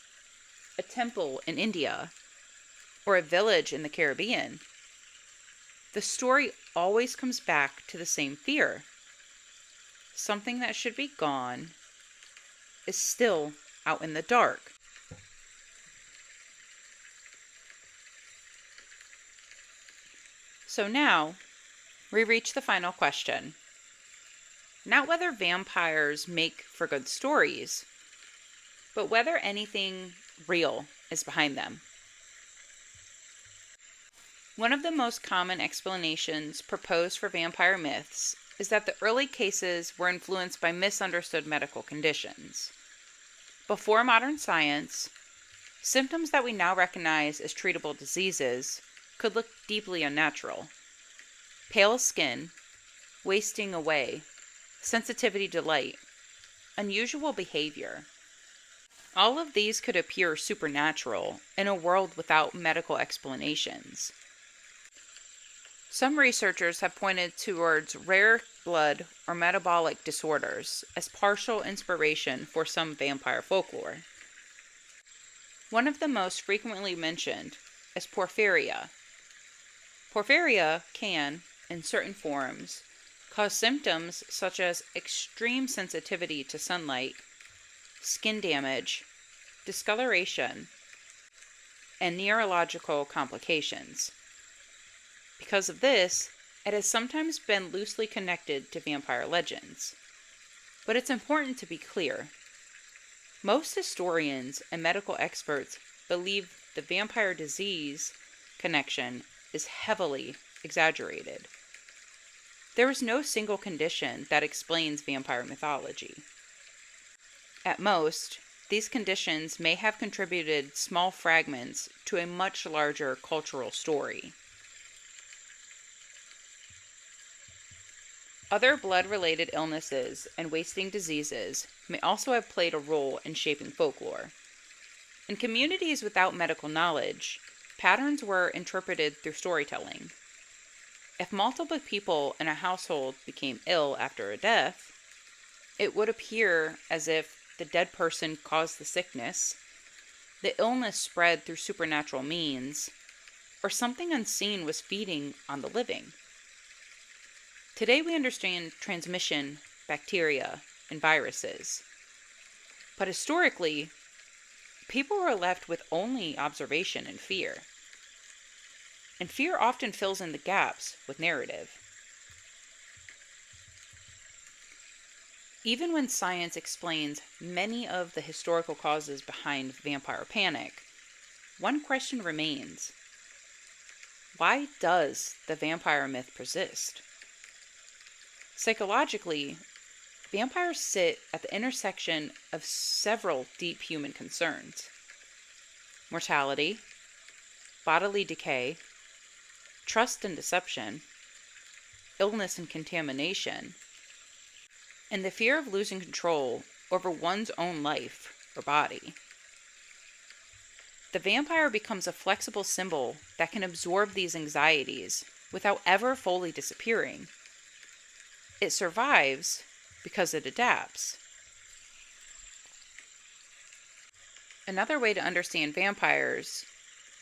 a temple in India, or a village in the Caribbean, the story always comes back to the same fear. Something that should be gone is still out in the dark. So now, we reach the final question. Not whether vampires make for good stories, but whether anything real is behind them. One of the most common explanations proposed for vampire myths is that the early cases were influenced by misunderstood medical conditions. Before modern science, symptoms that we now recognize as treatable diseases could look deeply unnatural. Pale skin, wasting away, sensitivity to light, unusual behavior. All of these could appear supernatural in a world without medical explanations. Some researchers have pointed towards rare blood or metabolic disorders as partial inspiration for some vampire folklore. One of the most frequently mentioned is porphyria. Porphyria can, in certain forms, cause symptoms such as extreme sensitivity to sunlight, skin damage, discoloration, and neurological complications. Because of this, it has sometimes been loosely connected to vampire legends. But it's important to be clear. Most historians and medical experts believe the vampire disease connection is heavily exaggerated. There is no single condition that explains vampire mythology. At most, these conditions may have contributed small fragments to a much larger cultural story. Other blood-related illnesses and wasting diseases may also have played a role in shaping folklore. In communities without medical knowledge, patterns were interpreted through storytelling. If multiple people in a household became ill after a death, it would appear as if the dead person caused the sickness, the illness spread through supernatural means, or something unseen was feeding on the living. Today we understand transmission, bacteria, and viruses. But historically, people were left with only observation and fear. And fear often fills in the gaps with narrative. Even when science explains many of the historical causes behind vampire panic, one question remains. Why does the vampire myth persist? Psychologically, vampires sit at the intersection of several deep human concerns. Mortality, bodily decay, trust and deception, illness and contamination, and the fear of losing control over one's own life or body. The vampire becomes a flexible symbol that can absorb these anxieties without ever fully disappearing. It survives because it adapts. Another way to understand vampires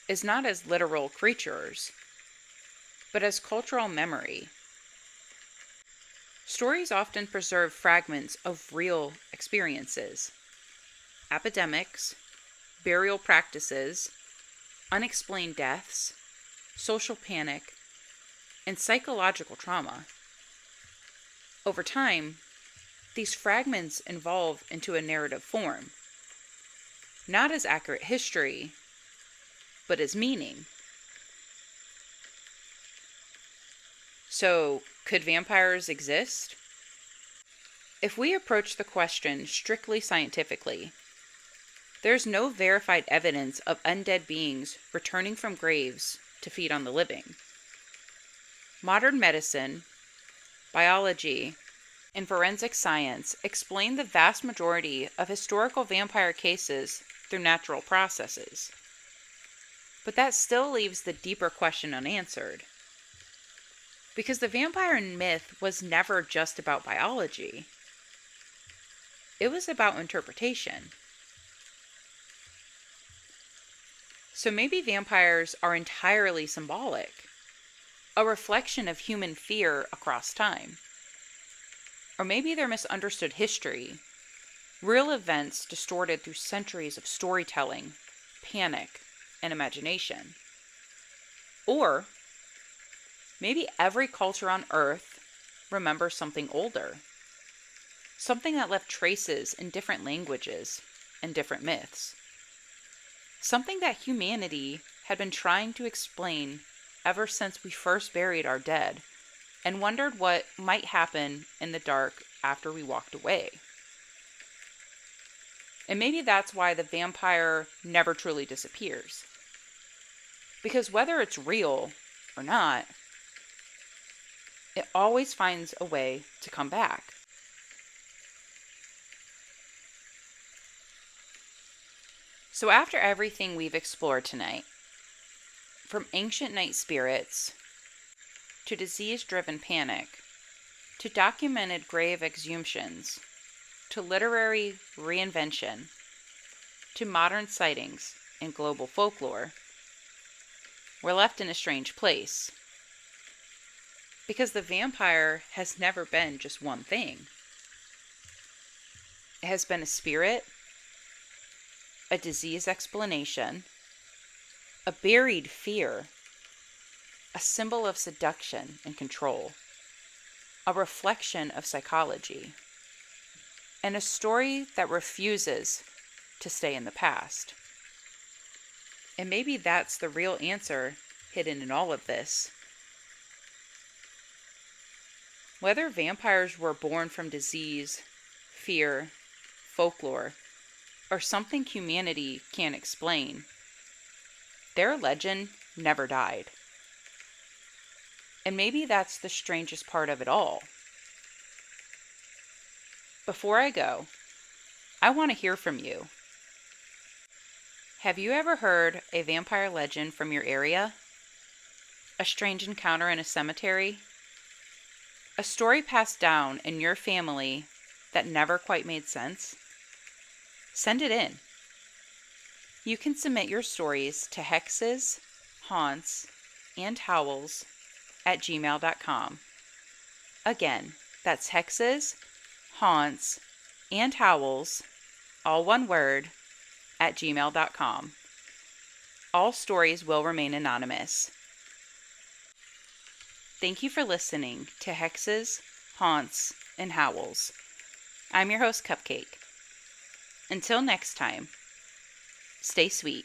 is not as literal creatures, but as cultural memory. Stories often preserve fragments of real experiences, epidemics, burial practices, unexplained deaths, social panic, and psychological trauma. Over time, these fragments evolve into a narrative form, not as accurate history, but as meaning. So, could vampires exist? If we approach the question strictly scientifically, There's no verified evidence of undead beings returning from graves to feed on the living. Modern medicine, biology, and forensic science explain the vast majority of historical vampire cases through natural processes. But that still leaves the deeper question unanswered. Because the vampire myth was never just about biology. It was about interpretation. So maybe vampires are entirely symbolic, a reflection of human fear across time. Or maybe they're misunderstood history, real events distorted through centuries of storytelling, panic, and imagination. Or maybe every culture on Earth remembers something older, something that left traces in different languages and different myths, something that humanity had been trying to explain ever since we first buried our dead and wondered what might happen in the dark after we walked away. And maybe that's why the vampire never truly disappears. Because whether it's real or not, it always finds a way to come back. So after everything we've explored tonight, from ancient night spirits to disease-driven panic, to documented grave exhumations, to literary reinvention, to modern sightings and global folklore, we're left in a strange place. Because the vampire has never been just one thing. It has been a spirit, a disease explanation, a buried fear, a symbol of seduction and control, a reflection of psychology, and a story that refuses to stay in the past. And maybe that's the real answer hidden in all of this. Whether vampires were born from disease, fear, folklore, or something humanity can't explain, their legend never died. And maybe that's the strangest part of it all. Before I go, I want to hear from you. Have you ever heard a vampire legend from your area? A strange encounter in a cemetery? A story passed down in your family that never quite made sense? Send it in. You can submit your stories to hexes, haunts, and howls at gmail.com. Again, that's hexes, haunts, and howls, all one word, at gmail.com. All stories will remain anonymous. Thank you for listening to Hexes, Haunts, and Howls. I'm your host, Cupcake. Until next time, stay sweet.